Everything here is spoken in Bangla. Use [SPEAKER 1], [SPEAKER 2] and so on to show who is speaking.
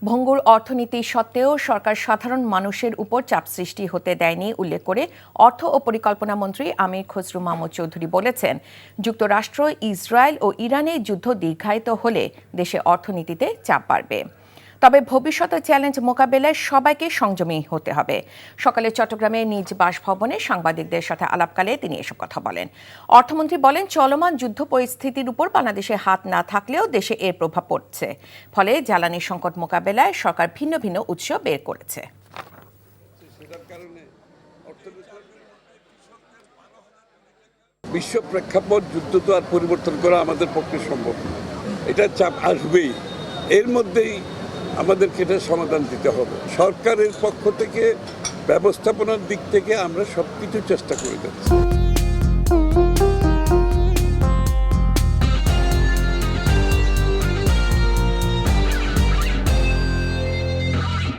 [SPEAKER 1] ভঙ্গুর অর্থনীতি সত্ত্বেও সরকার সাধারণ মানুষের উপর চাপ সৃষ্টি হতে দেয়নি উল্লেখ করে অর্থ ও পরিকল্পনা মন্ত্রী আমির খসরু মাহমুদ চৌধুরী বলেছেন, যুক্তরাষ্ট্র, ইসরায়েল ও ইরানের যুদ্ধ দীর্ঘায়িত হলে দেশে অর্থনীতিতে চাপ বাড়বে। তবে ভবিষ্যতের চ্যালেঞ্জ মোকাবেলায় সবাইকে সংযমী হতে হবে। সকালে চট্টগ্রামে নিজ বাসভবনে সাংবাদিকদের সাথে আলাপকালে তিনি এসব কথা বলেন। অর্থমন্ত্রী বলেন, চলমান যুদ্ধ পরিস্থিতির উপর বাংলাদেশে হাত না থাকলেও দেশে এর প্রভাব পড়ছে। ফলে জ্বালানি সংকট মোকাবেলায় সরকার ভিন্ন ভিন্ন উৎস বের করেছে।
[SPEAKER 2] বিশ্ব প্রেক্ষাপট যুদ্ধ তো আর পরিবর্তন করা আমাদের পক্ষে সম্ভব না। এটা চাপ আসবেই, এর মধ্যেই আমাদেরকে এটা সমাধান দিতে হবে। সরকারের পক্ষ থেকে ব্যবস্থাপনার দিক থেকে আমরা সবকিছু চেষ্টা করে যাচ্ছি।